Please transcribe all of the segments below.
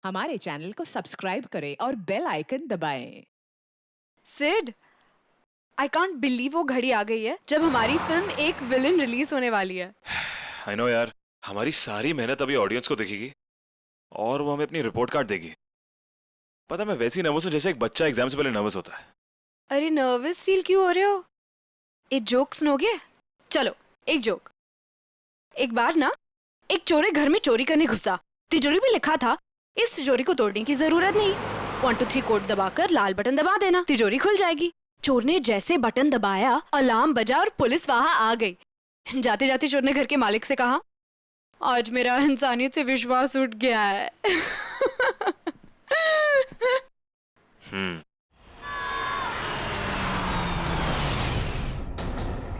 हमारे चैनल को सब्सक्राइब करें और बेल आइकन दबाएं। सिड, आई कांट बिलीव वो घड़ी आ गई है जब हमारी फिल्म एक विलन रिलीज होने वाली है। आई नो यार, हमारी सारी मेहनत अभी ऑडियंस को दिखेगी और वो हमें अपनी रिपोर्ट कार्ड देगी। पता मैं वैसी नर्वस हूँ जैसे एक बच्चा एग्जाम से पहले नर्वस होता है। अरे नर्वस फील क्यों हो रहे हो? एक जोक सुनोगे? चलो एक जोक। एक बार ना एक चोर घर में चोरी करने घुसा। तिजोरी पे लिखा था इस तिजोरी को तोड़ने की जरूरत नहीं, 1 2 3 कोड दबाकर लाल बटन दबा देना, तिजोरी खुल जाएगी। चोर ने जैसे बटन दबाया अलार्म बजा और पुलिस वहां आ गई। जाते जाते चोर ने घर के मालिक से कहा, आज मेरा इंसानियत से विश्वास उठ गया है।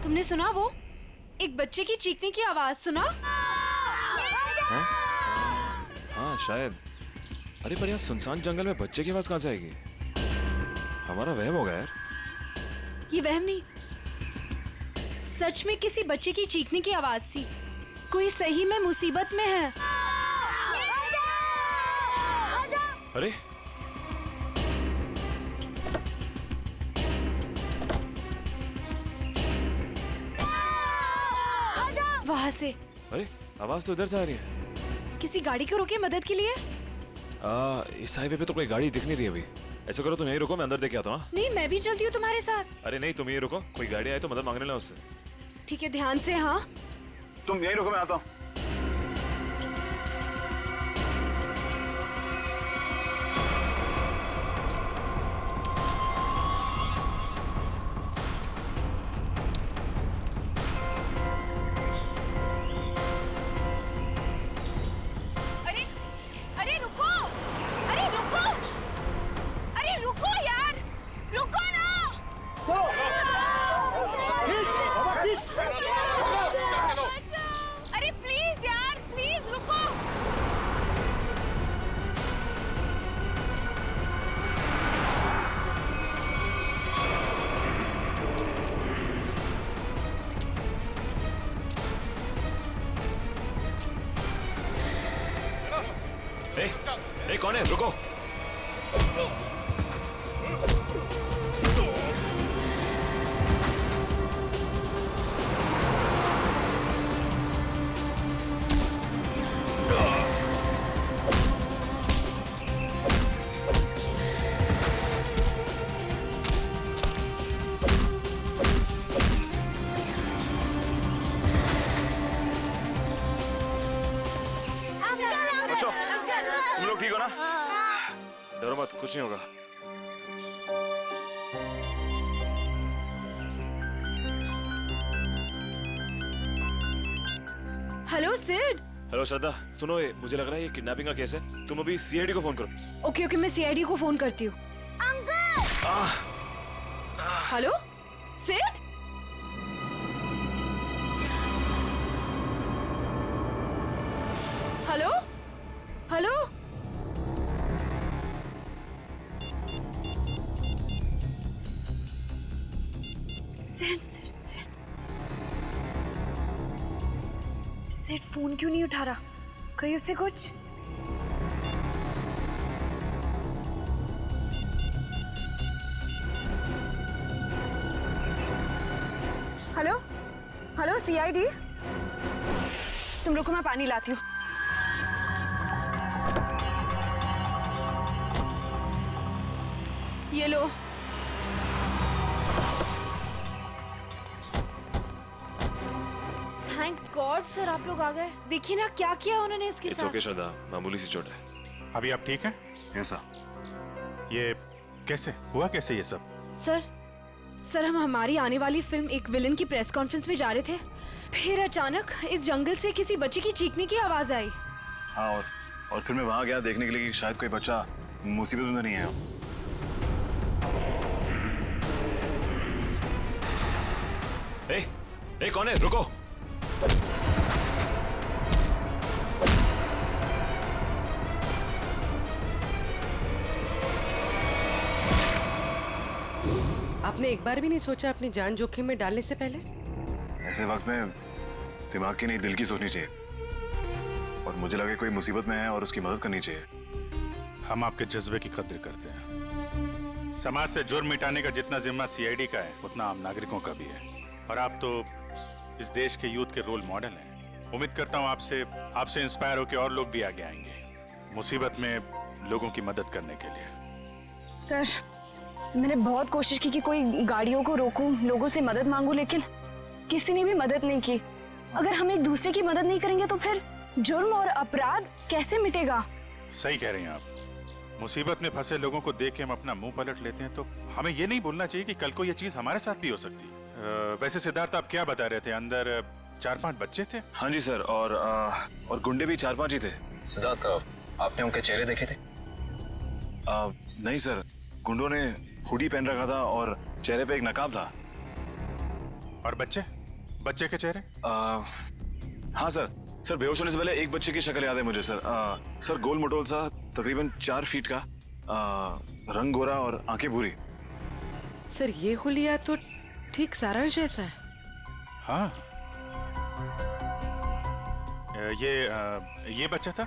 तुमने सुना वो एक बच्चे की चीखने की आवाज सुना? हाँ शायद। अरे पर यहाँ सुनसान जंगल में बच्चे की आवाज कहाँ से आएगी? हमारा वहम होगा यार। ये वहम नहीं, सच में किसी बच्चे की चीखने की आवाज थी। कोई सही में मुसीबत में है। अरे वहां से अरे आवाज तो इधर से आ रही है। किसी गाड़ी को रोके मदद के लिए। इस हाईवे पे तो कोई गाड़ी दिख नहीं रही अभी। ऐसा करो तुम यहीं रुको, मैं अंदर देख के आता हूँ। नहीं, मैं भी चलती हूँ तुम्हारे साथ। अरे नहीं, तुम यहीं रुको, कोई गाड़ी आए तो मदद मांगने ला उससे। ठीक है, ध्यान से। हाँ तुम यहीं रुको, मैं आता हूँ। अरे अरे रुको, अरे रुको, अरे रुको यार, रुको ना। अरे प्लीज यार, प्लीज रुको। ए, कौन है? रुको। बच्चों, तुम लोग ठीक हो ना? डरो मत, कुछ नहीं होगा। हेलो सिड। हेलो श्रद्धा, सुनो, ये मुझे लग रहा है ये किडनैपिंग का केस है। तुम अभी सीआईडी को फोन करो। ओके ओके, मैं सीआईडी को फोन करती हूँ। Hello Sid. Hello hello. Sid Sid Sid Sid, phone क्यों नहीं उठा रहा? कहीं उससे कुछ? हेलो हेलो सीआईडी, तुम रुको, मैं पानी लाती हूँ। ये लो। थैंक गॉड सर, आप लोग आ गए। देखिए ना क्या किया उन्होंने इसके इट्स साथ। ओके श्रद्धा, मामूली सी चोट है। अभी आप ठीक हैं? Yes sir. ये कैसे हुआ, कैसे ये सब? सर हम हमारी आने वाली फिल्म एक विलन की प्रेस कॉन्फ्रेंस में जा रहे थे। फिर अचानक इस जंगल से किसी बच्चे की चीखने की आवाज आई। हाँ, और फिर मैं वहां गया देखने के लिए कि शायद कोई बच्चा मुसीबत में नहीं है। ए, कौन है? रुको। आपने एक बार भी नहीं सोचा अपनी जान जोखिम में डालने से पहले? ऐसे वक्त में दिमाग की नहीं, दिल की सोचनी चाहिए। और मुझे लगे कोई मुसीबत में है और उसकी मदद करनी चाहिए। हम आपके जज्बे की कद्र करते हैं। समाज से जुर्म मिटाने का जितना जिम्मा सीआईडी का है उतना आम नागरिकों का भी है। और आप तो इस देश के यूथ के रोल मॉडल हैं। उम्मीद करता हूँ आपसे इंस्पायर होकर और लोग भी आगे आएंगे मुसीबत में लोगों की मदद करने के लिए। सर मैंने बहुत कोशिश की कि कोई गाड़ियों को रोकूं, लोगों से मदद मांगूं, लेकिन किसी ने भी मदद नहीं की। अगर हम एक दूसरे की मदद नहीं करेंगे तो फिर जुर्म और अपराध कैसे मिटेगा? सही कह रही हैं आप। मुसीबत में फंसे लोगों को देख के हम अपना मुंह पलट लेते हैं, तो हमें ये नहीं भूलना चाहिए कि कल को ये चीज हमारे साथ भी हो सकती है। वैसे सिद्धार्थ, आप क्या बता रहे थे? अंदर 4-5 बच्चे थे? हाँ जी सर, और गुंडे भी 4-5 ही थे। सिद्धार्थ, आपने उनके चेहरे देखे थे? नहीं सर, गुंडों ने हुडी पहन रखा था और चेहरे पे एक नकाब था। और बच्चे के चेहरे? हाँ सर बेहोश होने से पहले एक बच्चे की शक्ल याद है मुझे सर। सर गोल मटोल सा, तकरीबन 4 फीट का, रंग गोरा और आंखें भूरी। सर ये हुलिया तो ठीक सारांश जैसा है। हाँ। ये बच्चा था?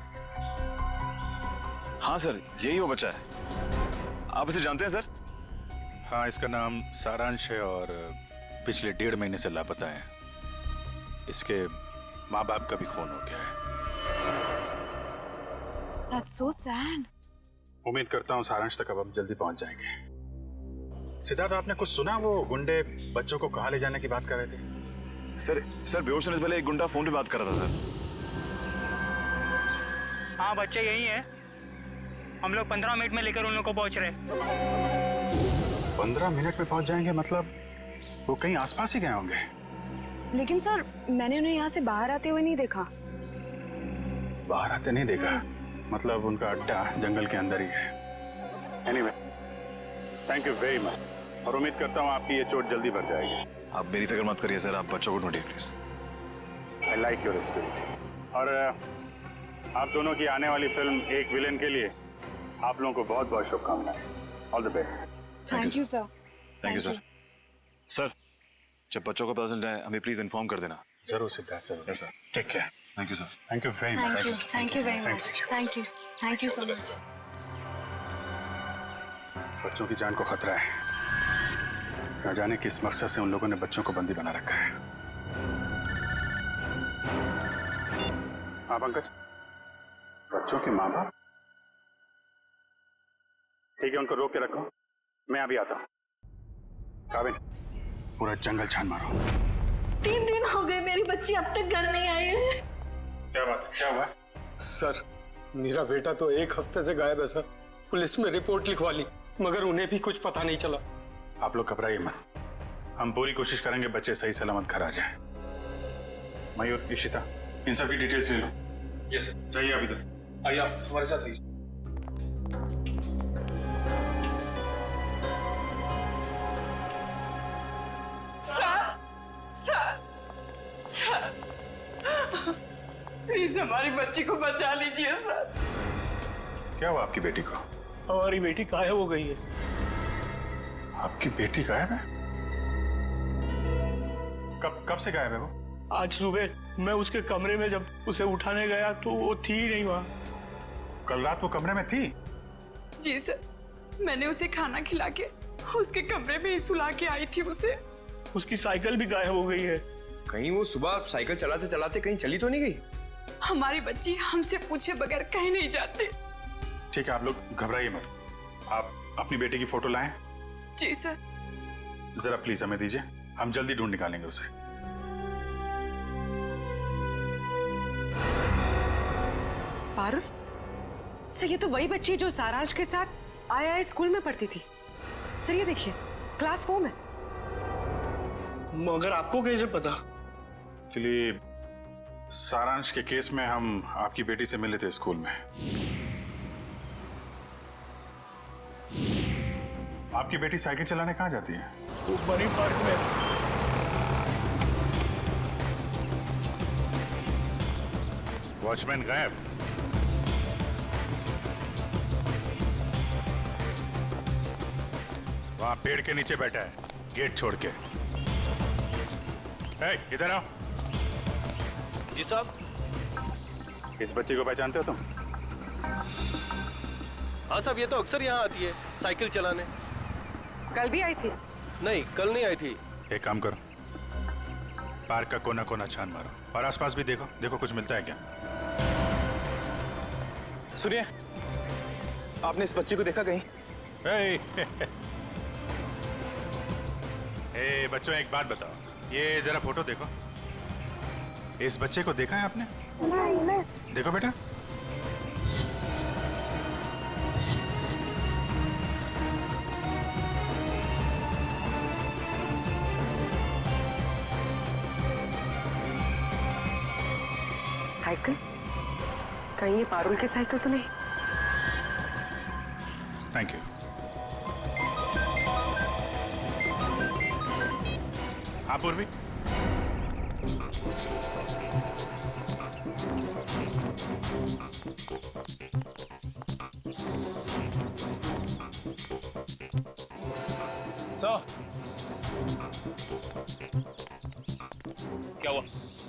हाँ सर, यही वो बच्चा है। आप इसे जानते हैं सर? हाँ, इसका नाम सारांश है और पिछले 1.5 महीने से लापता है। इसके माँ बाप का भी खून हो गया है। That's so sad. उम्मीद करता हूँ सारांश तक अब हम जल्दी पहुंच जाएंगे। सिद्धार्थ, आपने कुछ सुना? वो गुंडे बच्चों को कहाँ ले जाने की बात कर रहे थे? सर बेहोश होने से पहले एक गुंडा फोन पे बात कर रहा था सर। हाँ, बच्चे यही है। हम लोग 15 मिनट में लेकर उन लोग को पहुंच रहे। 15 मिनट में पहुंच जाएंगे? मतलब वो कहीं आसपास ही गए होंगे। लेकिन सर मैंने उन्हें यहाँ से बाहर आते हुए नहीं देखा। बाहर आते नहीं देखा? मतलब उनका अड्डा जंगल के अंदर ही है। Anyway, thank you very much और उम्मीद करता हूँ आपकी ये चोट जल्दी भर जाएगी। आप मेरी फिक्र मत करिए सर, आप बच्चों को ढूंढिए please. I like your spirit. और आप दोनों की आने वाली फिल्म एक विलेन के लिए आप लोगों को बहुत बहुत शुभकामनाएं। All the best. Thank you sir. Thank you sir. Sir जब बच्चों को पता चल जाए हमें प्लीज इन्फॉर्म कर देना। जरूर सिद्धार्थ, जरूर। Sir take care. Thank you sir. Thank you very much. Thank you very much. Thank you so much. बच्चों की जान को खतरा है। न जाने किस मकसद से उन लोगों ने बच्चों को बंदी बना रखा है। हाँ पंकज, बच्चों के माँ बाप? ठीक है, उनको रोक के रखो, मैं अभी आता हूँ। काबिल, पूरा जंगल छान मारो। 3 दिन हो गए मेरी बच्ची अब तक घर नहीं आई है। क्या बात, क्या हुआ? सर मेरा बेटा तो 1 हफ्ते से गायब है सर। पुलिस में रिपोर्ट लिखवा ली मगर उन्हें भी कुछ पता नहीं चला। आप लोग घबराइए मत, हम पूरी कोशिश करेंगे बच्चे सही सलामत घर आ जाए। मयूर, इशिता, इन सब की डिटेल्स ले लो। Yes sir. चाहिए आप इधर आइए, आप हमारे साथ आइए। सर प्लीज हमारी बच्ची को बचा लीजिए सर। क्या हुआ आपकी बेटी को? हमारी बेटी गायब हो गई है। आपकी बेटी गायब है? कब से गायब है वो? आज सुबह मैं उसके कमरे में जब उसे उठाने गया तो वो थी ही नहीं वहाँ। कल रात वो कमरे में थी? जी सर, मैंने उसे खाना खिला के उसके कमरे में ही सुला के आई थी उसे। उसकी साइकिल भी गायब हो गई है। कहीं वो सुबह साइकिल चलाते चलाते कहीं चली तो नहीं गई? हमारी बच्ची हमसे पूछे बगैर कहीं नहीं जाती। ठीक है, आप लोग घबराइए मत। आप अपनी बेटी की फोटो लाएं। जी सर। जरा प्लीज हमें दीजिए, हम जल्दी ढूंढ निकालेंगे उसे। पारुल, सर ये तो वही बच्ची जो सारांश के साथ आया स्कूल में पढ़ती थी। सर ये देखिए, क्लास 4 में। मगर आपको कैसे पता? एक्चुअली सारांश के केस में हम आपकी बेटी से मिले थे स्कूल में। आपकी बेटी साइकिल चलाने कहाँ जाती है? वो बनी पार्क में। वॉचमैन गायब। वहां पेड़ के नीचे बैठा है, गेट छोड़ के। इधर आओ। जी साहब। इस बच्ची को पहचानते हो तुम? हाँ हाँ साहब, ये तो अक्सर यहाँ आती है साइकिल चलाने। कल भी आई थी? नहीं, कल नहीं आई थी। एक काम करो, पार्क का कोना कोना छान मारो और आसपास भी देखो, देखो कुछ मिलता है क्या। सुनिए, आपने इस बच्चे को देखा कहीं? ए बच्चों, एक बात बताओ, ये जरा फोटो देखो। इस बच्चे को देखा है आपने? नहीं। देखो बेटा। साइकिल? कहीं ये पारुल की साइकिल तो नहीं? Thank you. हाँ पूर्वी, क्या हुआ?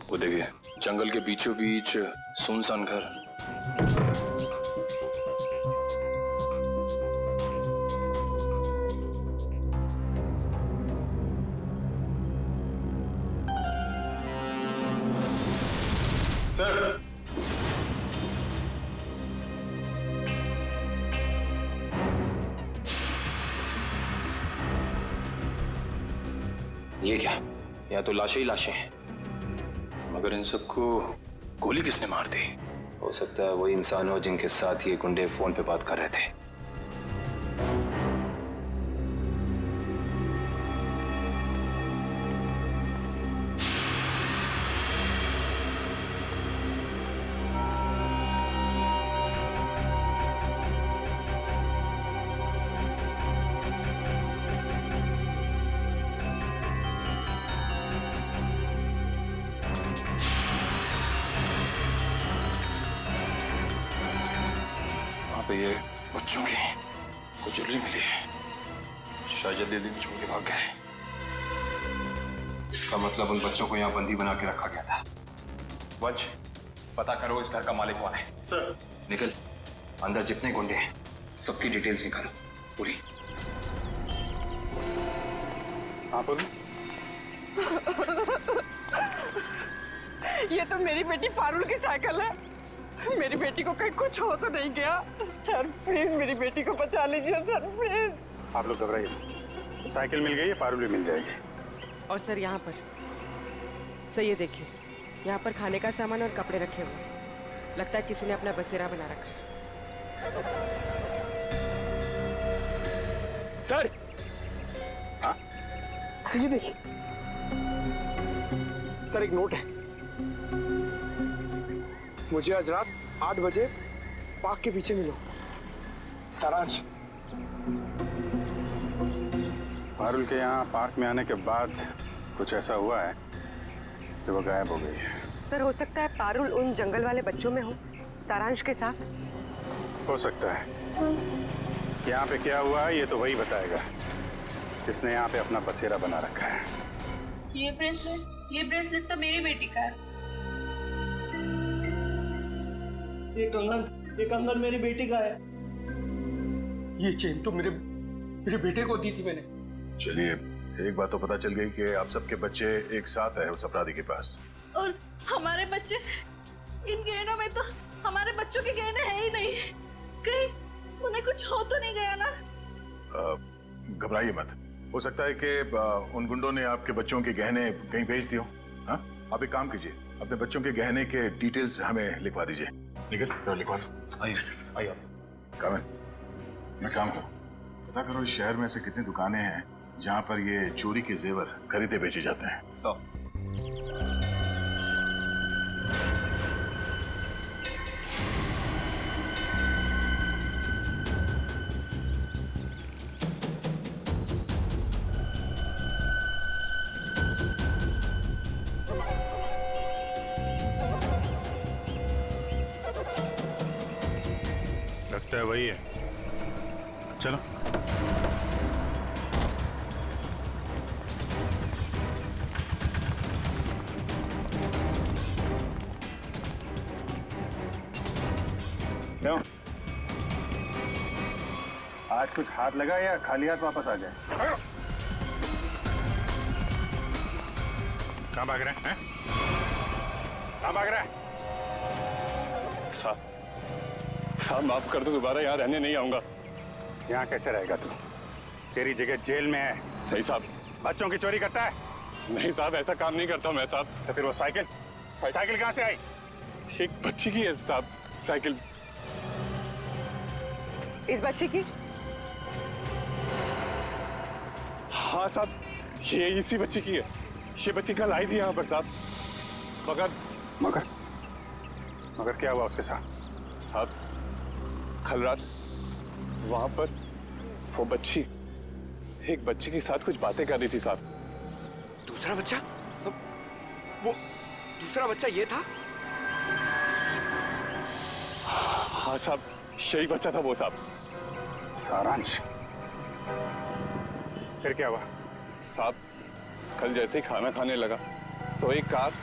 वो देखिए, जंगल के बीचों बीच सुनसान घर। सर, ये क्या? यहाँ तो लाशें ही लाशें हैं, मगर इन सबको गोली किसने मार दी? हो सकता है वही इंसान हो जिनके साथ ये गुंडे फोन पे बात कर रहे थे। वहां पे ये बच्चों की कुछ ज्वेलरी मिली है, शायद जल्दी में छोड़ के भाग गए। इसका मतलब उन बच्चों को यहाँ बंदी बना के रखा गया था। वंश, पता करो इस घर का मालिक कौन है। सर। निकल, अंदर जितने गुंडे हैं सबकी डिटेल्स निकालो पूरी। हाँ पूर्वी। ये तो मेरी बेटी पारुल की साइकिल है। मेरी बेटी को कहीं कुछ हो तो नहीं गया? सर प्लीज मेरी बेटी को बचा लीजिए सर, प्लीज। आप लोग घबराइए, साइकिल मिल गई है, पारुल भी मिल जाएगी। और सर यहाँ पर सर ये देखिए, यहाँ पर खाने का सामान और कपड़े रखे हुए हैं। लगता है किसी ने अपना बसेरा बना रखा है। सर। हाँ? सर ये देखिए, सर एक नोट है। मुझे आज रात 8 बजे पार्क के पीछे मिलो, सारांश। पारुल के यहाँ पार्क में आने के बाद कुछ ऐसा हुआ है जो वो गायब हो गई है। सर हो सकता है पारुल उन जंगल वाले बच्चों में हो, सारांश के साथ। हो सकता है। यहाँ पे क्या हुआ है ये तो वही बताएगा जिसने यहाँ पे अपना बसेरा बना रखा है। ये ब्रेसलेट तो मेरी बेटी का है। ये कंगन मेरी बेटी का है। ये चेन तो मेरे बेटे को दी थी मैंने। चलिए, एक बात तो पता चल गई कि आप सबके बच्चे एक साथ है उस अपराधी के पास। और हमारे बच्चे, इन गहनों में तो हमारे बच्चों के गहने हैं ही नहीं। कहीं उन्हें कुछ हो तो नहीं गया ना? घबराइए मत, हो सकता है कि उन गुंडों ने आपके बच्चों के गहने कहीं भेज दिए हो। हाँ, आप एक काम कीजिए, अपने बच्चों के गहने के डिटेल्स हमें लिखवा दीजिए। निकल सर, लिखवा दो। आइए कामिल, मैं काम करूँ, पता करो इस शहर में से कितनी दुकानें हैं जहाँ पर ये चोरी के जेवर खरीदे बेचे जाते हैं। 100। लगता है वही है, चलो। क्यों? आज कुछ हाथ लगा या खाली हाथ वापस आ जाए? कहाँ भाग रहा है? कहाँ भाग रहा है? साहब माफ कर दो, दोबारा यहाँ रहने नहीं आऊंगा। यहाँ कैसे रहेगा तू? तेरी जगह जेल में है। नहीं साहब। बच्चों की चोरी करता है? नहीं साहब, ऐसा काम नहीं करता मैं साहब। तो फिर वो साइकिल कहाँ से आई? एक बच्ची की है साहब साइकिल। इस बच्चे की? हाँ साहब, ये इसी बच्ची की है। ये बच्ची कल आई थी यहाँ पर साहब। मगर क्या हुआ उसके साथ? साहब कल रात वहां पर वो बच्ची एक बच्चे के साथ कुछ बातें कर रही थी साहब। दूसरा बच्चा? वो दूसरा बच्चा ये था? हाँ साहब, यही बच्चा था वो साहब। सारांश? फिर क्या हुआ? साहब कल जैसे ही खाना खाने लगा तो एक कार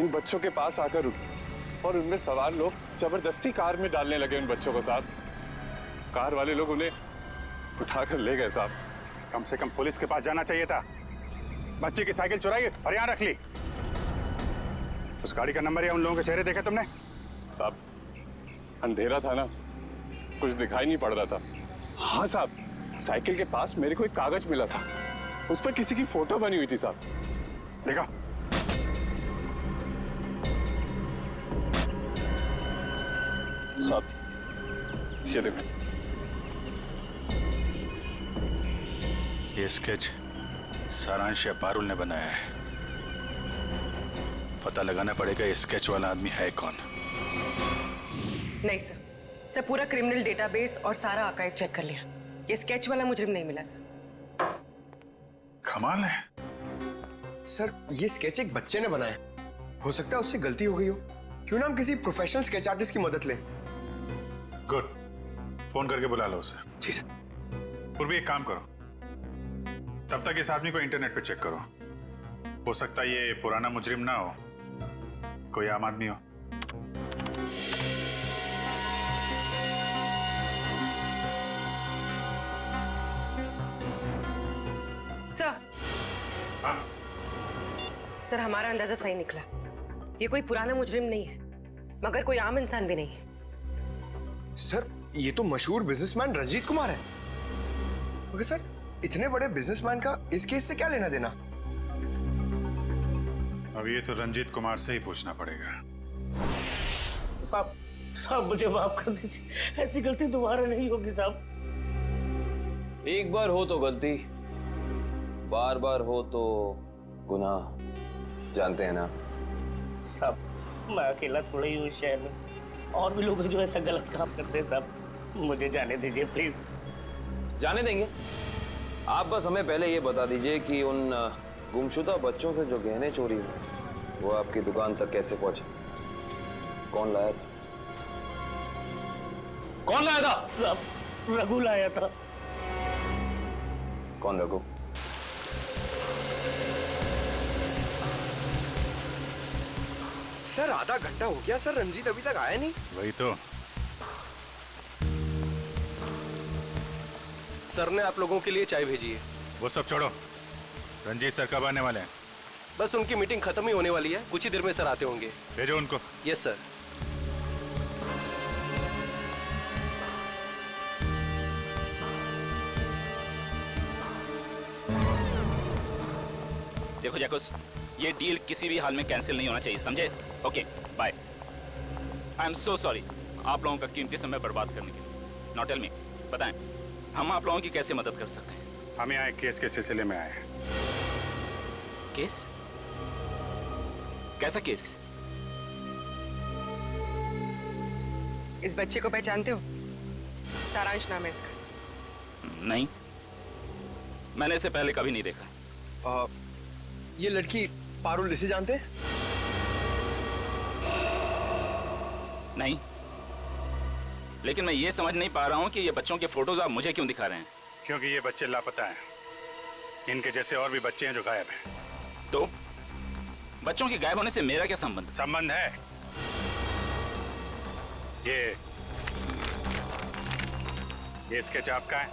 इन बच्चों के पास आकर रुकी और उनमें सवार लोग जबरदस्ती कार में डालने लगे उन बच्चों को साहब। कार वाले लोग उन्हें उठाकर ले गए साहब। कम से कम पुलिस के पास जाना चाहिए था। बच्चे की साइकिल चुराई और यहाँ रख ली। उस गाड़ी का नंबर या उन लोगों के चेहरे देखे तुमने? साहब अंधेरा था ना, कुछ दिखाई नहीं पड़ रहा था। हाँ साहब, साइकिल के पास मेरे को एक कागज मिला था, उस पर किसी की फोटो बनी हुई थी साहब। देखा? साहब ये देखो, ये स्केच सारांश या पारुल ने बनाया है। पता लगाना पड़ेगा ये स्केच वाला आदमी है कौन। नहीं सर, पूरा क्रिमिनल डेटाबेस और सारा आर्काइव चेक कर लिया। ये स्केच वाला मुजरिम नहीं मिला सर। कमाल है सर, ये स्केच एक बच्चे ने बनाया। हो सकता है उससे गलती हो गई हो। क्यों ना हम किसी प्रोफेशनल स्केच आर्टिस्ट की मदद लें? गुड, फोन करके बुला लो उसे। जी सर। पूर्वी एक काम करो, तब तक इस आदमी को इंटरनेट पे चेक करो। हो सकता है ये पुराना मुजरिम ना हो, कोई आम आदमी हो। सर, सर हमारा अंदाजा सही निकला। ये कोई पुराना मुजरिम नहीं है, मगर कोई आम इंसान भी नहीं है। सर ये तो मशहूर बिजनेसमैन रंजीत कुमार है। मगर सर इतने बड़े बिजनेसमैन का इस केस से क्या लेना देना? अब ये तो रंजीत कुमार से ही पूछना पड़ेगा। साहब मुझे माफ कर दीजिए, ऐसी गलती दोबारा नहीं होगी साहब। एक बार हो तो गलती, बार बार हो तो गुनाह, जानते हैं ना? साहब मैं अकेला थोड़ा ही हूँ शहर में, और भी लोग हैं जो ऐसा गलत काम करते हैं साहब। मुझे जाने दीजिए प्लीज। जाने देंगे। आप बस हमें पहले ये बता दीजिए कि उन गुमशुदा बच्चों से जो गहने चोरी हुए वो आपकी दुकान तक कैसे पहुंचे? कौन लाया था? कौन लाया था? साहब रघु लाया था। कौन रघु? सर आधा घंटा हो गया सर, रंजीत अभी तक आया नहीं। वही तो। सर ने आप लोगों के लिए चाय भेजी है। वो सब छोड़ो, रंजीत सर कब आने वाले हैं? बस उनकी मीटिंग खत्म ही होने वाली है, कुछ ही देर में सर आते होंगे। भेजो उनको। Yes sir. देखो जैकुस, ये डील किसी भी हाल में कैंसिल नहीं होना चाहिए, समझे? Okay bye. I am so sorry आप लोगों का कीमती समय बर्बाद करने के लिए। नाउ टेल मी, बताएं हम आप लोगों की कैसे मदद कर सकते हैं? हम यहाँ एक केस के सिलसिले में आए हैं। केस? कैसा केस? इस बच्चे को पहचानते हो? सारांश नाम है इसका। नहीं, मैंने इसे पहले कभी नहीं देखा। ये लड़की पारुल इसे जानते हैं? नहीं, लेकिन मैं ये समझ नहीं पा रहा हूँ कि ये बच्चों के फोटोज आप मुझे क्यों दिखा रहे हैं? क्योंकि ये बच्चे लापता हैं। इनके जैसे और भी बच्चे हैं जो गायब हैं। तो बच्चों के गायब होने से मेरा क्या संबंध? संबंध है। ये स्केच आपका है?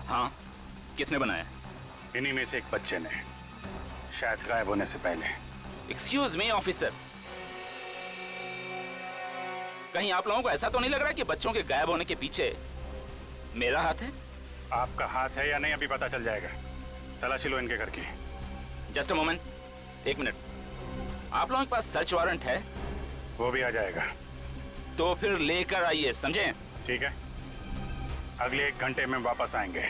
हाँ, किसने बनाया? इन्हीं में से एक बच्चे ने, शायद गायब होने से पहले। एक्सक्यूज मी ऑफिसर, कहीं आप लोगों को ऐसा तो नहीं लग रहा कि बच्चों के गायब होने के पीछे मेरा हाथ है? आपका हाथ है या नहीं अभी पता चल जाएगा। तलाशी लो इनके घर की। Just a moment, 1 minute. आप लोगों के पास सर्च वारंट है? वो भी आ जाएगा। तो फिर लेकर आइए, समझे? ठीक है, अगले 1 घंटे में वापस आएंगे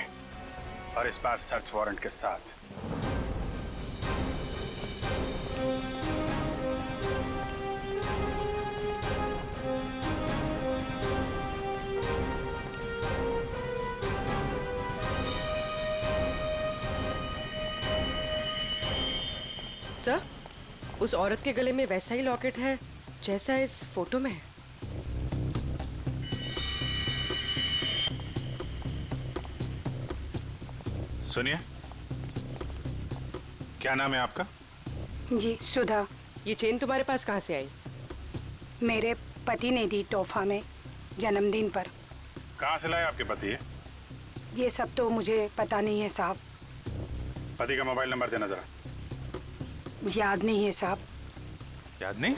और इस बार सर्च वारंट के साथ। सर, उस औरत के गले में वैसा ही लॉकेट है जैसा इस फोटो में है। सुनिए, क्या नाम है आपका? जी, सुधा। ये चेन तुम्हारे पास कहाँ से आई? मेरे पति ने दी तोहफा में जन्मदिन पर। कहाँ से लाए आपके पति है? ये सब तो मुझे पता नहीं है साहब। पति का मोबाइल नंबर देना जरा। याद नहीं है साहब। याद नहीं?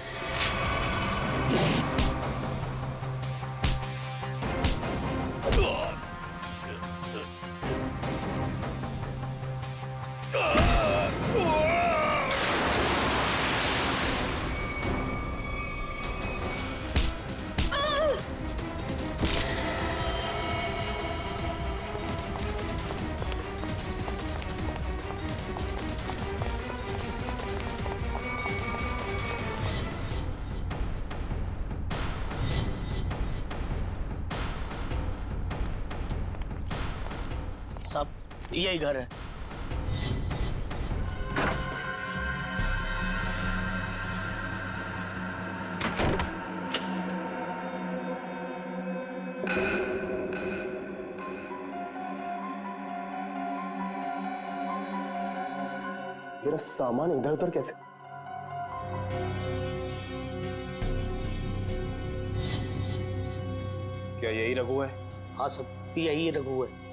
सब यही घर है। मेरा सामान इधर उधर कैसे? क्या यही रघु है? हाँ सब यही रघु है।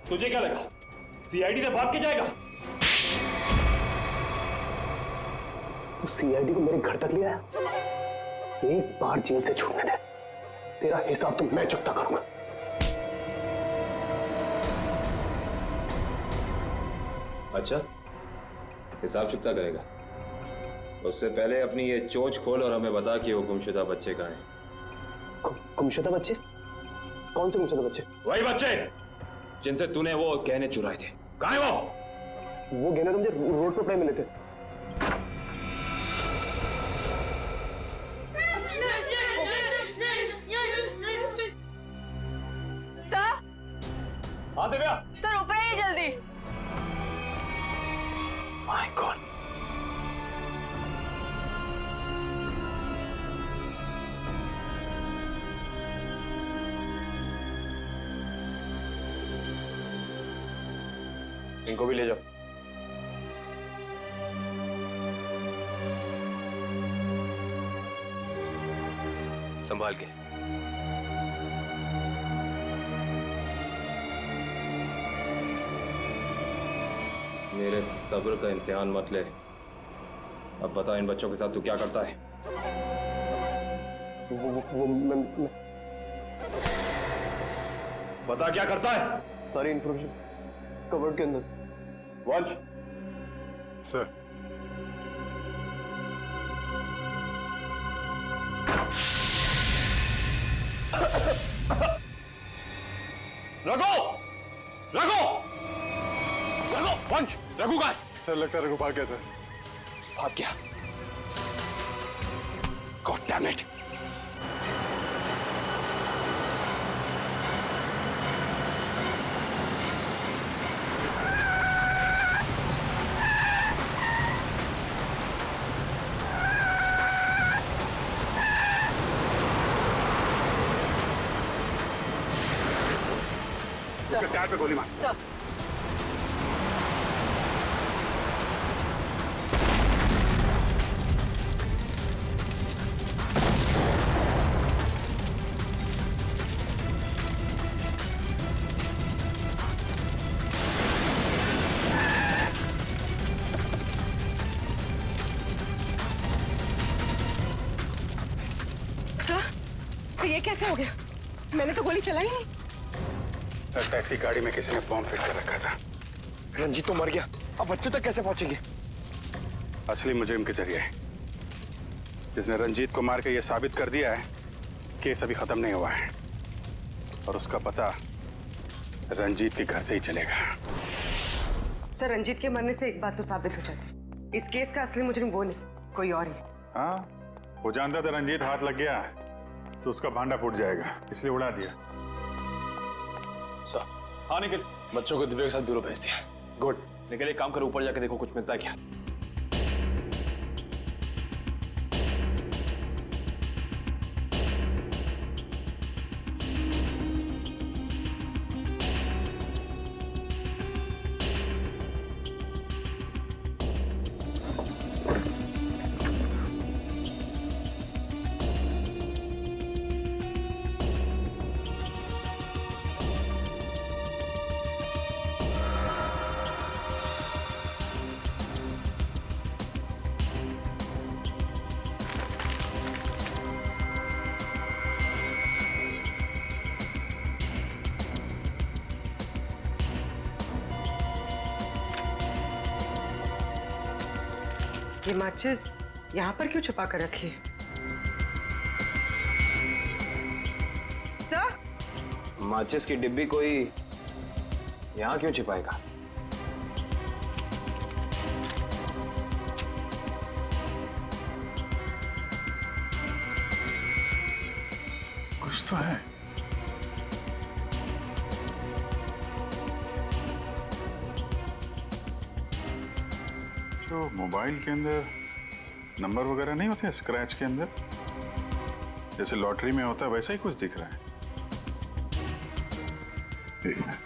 तुझे क्या लगा सीआईडी से भाग के जाएगा? तू सीआईडी को मेरे घर तक ले आया। एक बार जेल से छूटने दे, तेरा हिसाब तो मैं चुकता करूंगा। अच्छा, हिसाब चुकता करेगा? उससे पहले अपनी ये चोंच खोल और हमें बता कि वो गुमशुदा बच्चे कहाँ हैं। गुमशुदा बच्चे? कौन से गुमशुदा बच्चे? वही बच्चे जिनसे तूने वो गहने चुराए थे। कहाँ है वो? वो गहने तो मुझे रोड पर पड़े मिले थे। सर, हाँ दिव्या। सर ऊपर आइए जल्दी। My God. इनको भी ले जाओ। संभाल के। मेरे सब्र का इम्तिहान मत ले। अब बता, इन बच्चों के साथ तू क्या करता है? मैं बता क्या करता है? सारी इंफॉर्मेशन कवर्ड के अंदर। वंश। सर। रघु का है? सर लगता है रघु भाग गया सर। भाग गया। God damn it. उसके टायर पे गोली मार। सर सर ये कैसे हो गया? मैंने तो गोली चलाई नहीं। लगता है इसकी गाड़ी में किसी ने बॉम्ब फिट कर रखा था। रंजीत तो मर गया, अब बच्चों तक कैसे पहुंचेंगे? असली मुजरिम के जरिए, जिसने रंजीत को मार के ये साबित कर दिया है केस अभी खत्म नहीं हुआ है और उसका पता रंजीत के घर से ही चलेगा। सर रंजीत के मरने से एक बात तो साबित हो जाती, इस केस का असली मुजरिम वो नहीं, कोई और ही। हाँ, वो जानता था रंजीत हाथ लग गया तो उसका भांडा फूट जाएगा, इसलिए उड़ा दिया। सर, हाँ निखिल, बच्चों को दिव्या के साथ ब्यूरो भेज दिया। गुड। निखिल एक काम करो, ऊपर जाके देखो कुछ मिलता है क्या। ये माचिस यहाँ पर क्यों छुपा कर रखी है? सर? माचिस की डिब्बी कोई यहाँ क्यों छिपाएगा? कुछ तो है। तो मोबाइल के अंदर नंबर वगैरह नहीं होते स्क्रैच के अंदर, जैसे लॉटरी में होता है वैसा ही कुछ दिख रहा है। ठीक है।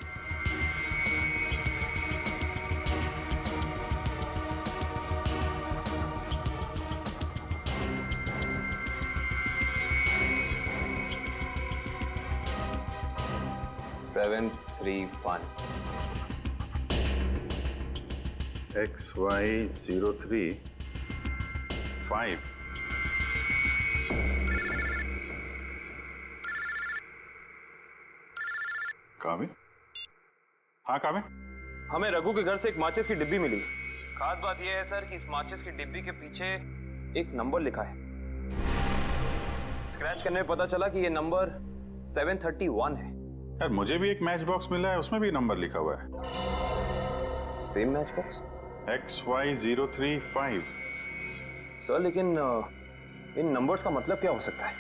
XY035 काबिल? हाँ काबिल? हमें रघु के घर से एक माचिस की डिब्बी मिली। खास बात यह है सर कि इस माचिस की डिब्बी के पीछे एक नंबर लिखा है। स्क्रैच करने में पता चला कि यह नंबर 731 है। यार मुझे भी एक मैच बॉक्स मिला है, उसमें भी नंबर लिखा हुआ है। Same match box? XY035। Sir लेकिन इन नंबर्स का मतलब क्या हो सकता है?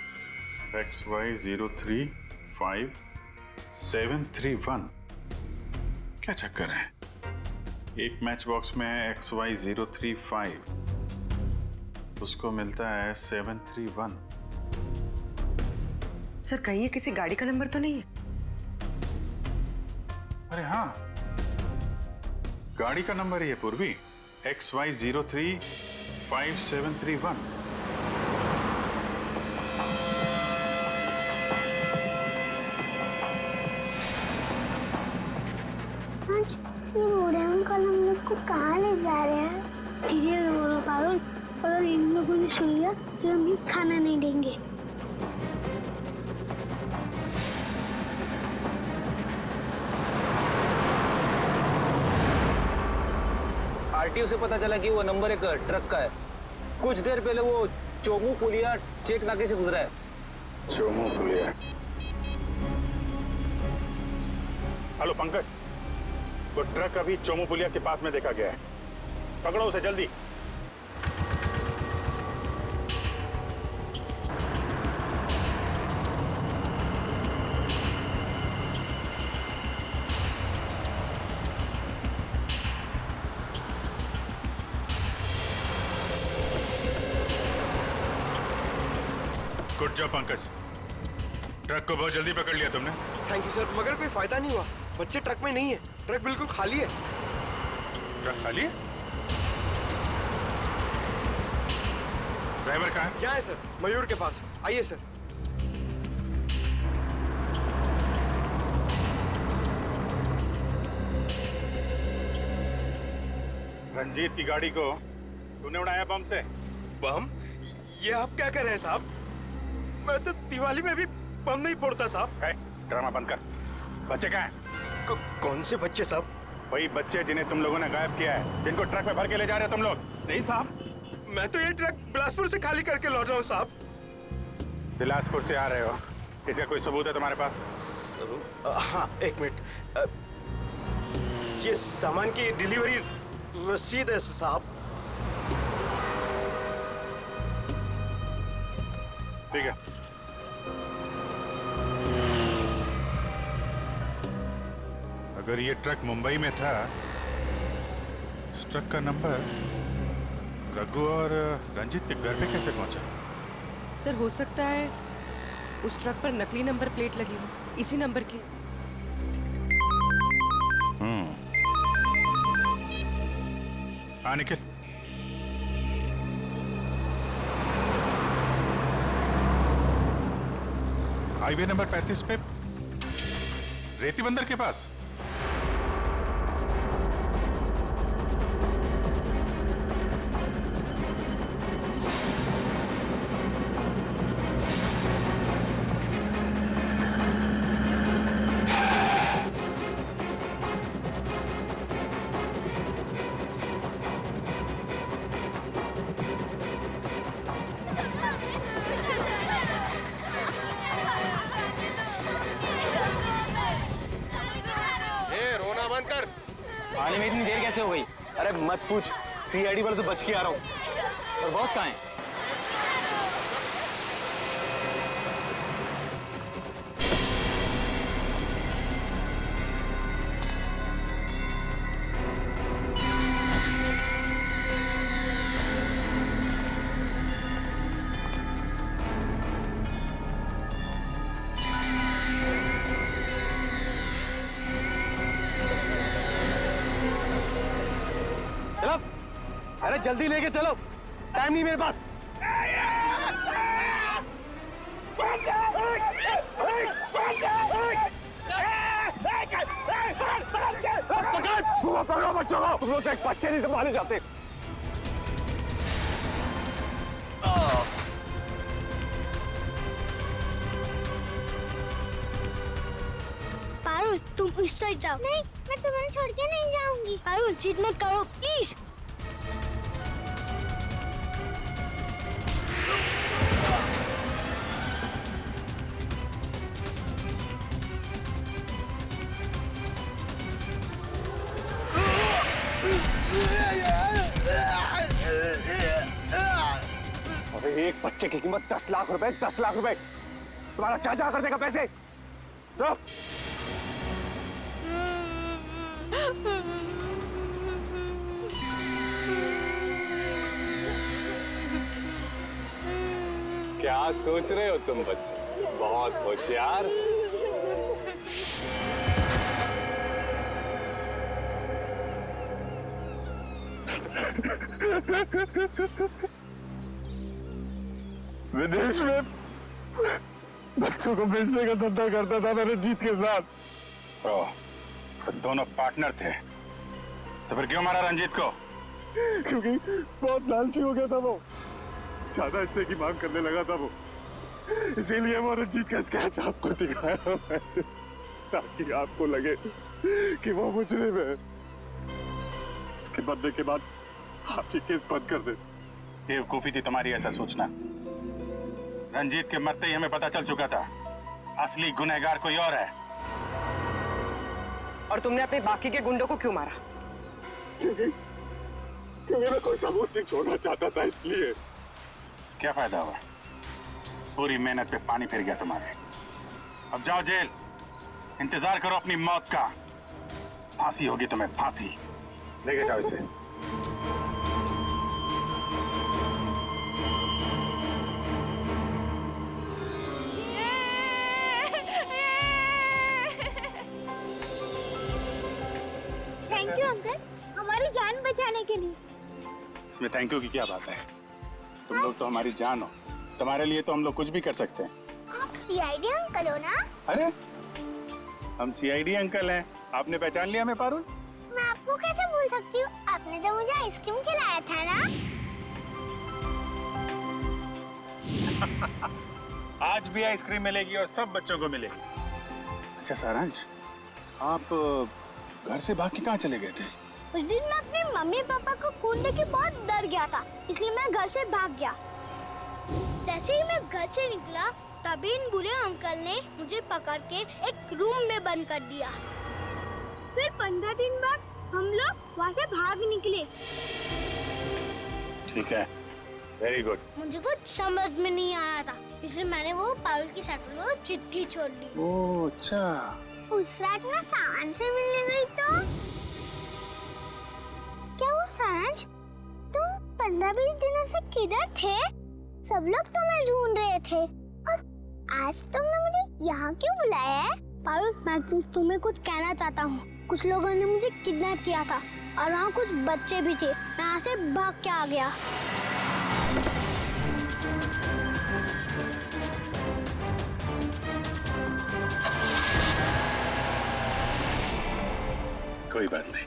XY035 731। क्या चक्कर है? एक मैच बॉक्स में है XY035, उसको मिलता है 731। सर कहीं ये किसी गाड़ी का नंबर तो नहीं है? अरे हाँ, गाड़ी का नंबर ही है पूर्वी, XY035 ये बूढ़े अंकल हम लोग को कहाँ ले जा रहे हैं? धीरे रो पारुल, अगर इन लोगों ने सुन लिया तो हमें खाना नहीं देंगे। आरटीओ से पता चला कि वो नंबर एक ट्रक का है। कुछ देर पहले वो चोमू पुलिया चेक नाके से गुजरा है। चोमू पुलिया? हेलो पंकज, वो ट्रक अभी चोमू पुलिया के पास में देखा गया है। पकड़ो उसे जल्दी। गुड जॉब पंकज, ट्रक को बहुत जल्दी पकड़ लिया तुमने। थैंक यू सर, मगर कोई फायदा नहीं हुआ। बच्चे ट्रक में नहीं है, ट्रक बिल्कुल खाली है। ट्रक खाली है? ड्राइवर कहाँ है? यहाँ है सर, मयूर के पास। आइए सर। रंजीत की गाड़ी को तूने उड़ाया बम से? बम? ये आप क्या कर रहे हैं साहब? मैं तो दिवाली में भी बम नहीं फोड़ता साहब। ड्रामा बंद कर। बच्चे कहाँ हैं? कौन से बच्चे साहब? वही बच्चे जिन्हें तुम लोगों ने गायब किया है, जिनको ट्रक में भर के ले जा रहे हो तुम लोग। नहीं साहब, मैं तो ये ट्रक बिलासपुर से खाली करके लौट रहा हूँ साहब। बिलासपुर से आ रहे हो, इसका कोई सबूत है तुम्हारे पास? हाँ, एक मिनट। ये सामान की डिलीवरी रसीद है साहब। ठीक है। अगर ये ट्रक मुंबई में था, इस ट्रक का नंबर रघु और रंजीत के घर पे कैसे पहुंचा? सर हो सकता है उस ट्रक पर नकली नंबर प्लेट लगी हो, इसी नंबर की। हाँ निखिल, हाईवे नंबर 35 पे रेती बंदर के पास। आने में इतनी देर कैसे हो गई? अरे मत पूछ, सीआईडी वाले तो बच के आ रहा हूँ। और बॉस कहाँ है? अरे जल्दी लेके चलो, टाइम नहीं मेरे पास। पकड़ो बच्चों को, तुम लोग एक बच्चे नहीं संभाले जाते। पारुल तुम इस साइड जाओ। नहीं, मैं तुम्हें छोड़ के नहीं जाऊंगी। पारुल जिद मत करो प्लीज। अबे एक बच्चे की कीमत 10 लाख रुपए, 10 लाख रुपए। तुम्हारा चाचा कर देगा पैसे। तो क्या सोच रहे हो तुम बच्चे? बहुत होशियार। विदेश में बच्चों को बेचने का धंधा करता था मैं रंजीत के साथ। तो दोनों पार्टनर थे, तो फिर क्यों मारा रंजीत को? क्योंकि बहुत लालची हो गया था वो, ज्यादा हिस्से की मांग करने लगा था वो, इसीलिए वो रंजीत का स्केच आपको दिखाया मैंने, ताकि आपको लगे कि वो मुजरिम है। उसके मरने के बाद आपकी केस बंद कर दे। बेवकूफी थी तुम्हारी ऐसा सोचना। रंजीत के मरते ही हमें पता चल चुका था, असली गुनहगार कोई और है। और तुमने अपने बाकी के गुंडों को क्यों मारा? क्योंकि मैं कोई सबूत नहीं छोड़ना चाहता था इसलिए। क्या फायदा हुआ? पूरी मेहनत पे पानी फिर गया तुम्हारे। अब जाओ जेल, इंतजार करो अपनी मौत का। फांसी होगी तुम्हें, फांसी। लेके जाओ इसे। थैंक यू अंकल, हमारी जान बचाने के लिए। इसमें थैंक यू की क्या बात है? तुम लोग तो हमारी जान हो, तुम्हारे लिए तो हम लोग कुछ भी कर सकते हैं। आप सीआईडी अंकल हो ना? अरे हम सीआईडी अंकल हैं, आपने पहचान लिया हमें पारुल? मैं आपको कैसे भूल सकती हूँ, आपने तो मुझे आइसक्रीम खिलाया था ना। आज भी आइसक्रीम मिलेगी और सब बच्चों को मिलेगी। अच्छा सारांश, आप घर से भाग के कहाँ चले गए थे? उस दिन मैं अपने मम्मी पापा को खून देख के बहुत डर गया था, इसलिए मैं घर से भाग गया। जैसे ही मैं घर से निकला तभी इन बुरे अंकल ने मुझे पकड़ के एक रूम में बंद कर दिया। फिर 15 दिन बाद हम लोग वहाँ से भाग निकले। ठीक है, वेरी गुड। मुझे कुछ समझ में नहीं आया था, इसलिए मैंने वो पारुल की साइकिल को चिट्ठी छोड़ दी। ओह अच्छा। उस रात मैं सारांश से मिलने गई तो क्या वो सारांश, तुम 15-20 दिनों से किधर थे? सब लोग तुम्हें ढूंढ रहे थे और आज तुमने मुझे यहाँ क्यों बुलाया है? पारुल, मैं तुम्हें कुछ कहना चाहता हूँ। कुछ लोगों ने मुझे किडनैप किया था और वहाँ कुछ बच्चे भी थे। मैं यहाँ से भाग के आ गया। कोई बात नहीं,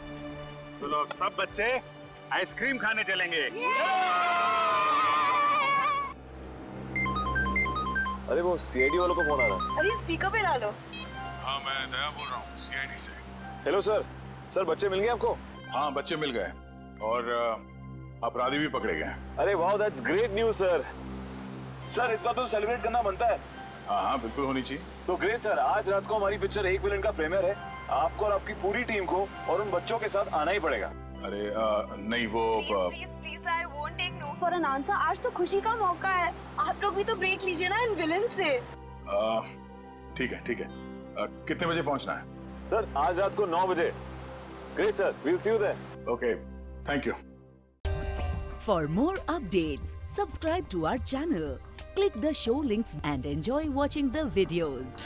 तो लोग सब बच्चे आइसक्रीम खाने चलेंगे। अरे वो सीआईडी वालों को फोन आ रहा है। अरे स्पीकर पे डालो। हाँ मैं दया बोल रहा हूँ सीआईडी से। हेलो सर, सर बच्चे मिल गए आपको? हाँ बच्चे मिल गए और अपराधी भी पकड़े गए। अरे वाह, that's great news sir. Sir इस बात को सेलिब्रेट करना बनता है। हाँ हाँ बिल्कुल होनी चाहिए। तो ग्रेट सर, आज रात को हमारी पिक्चर एक विलन का प्रीमियर है। आपको और आपकी पूरी टीम को और उन बच्चों के साथ आना ही पड़ेगा। अरे नहीं वो please I won't take no for an answer. आज तो खुशी का मौका है, आप लोग भी तो ब्रेक लीजिए ना इन विलन से। ठीक है ठीक है। कितने बजे पहुंचना है? सर आज रात को 9 बजे। Great sir, we will see you there. Okay, thank you. For more updates, subscribe to our channel, click the show links and enjoy watching the videos.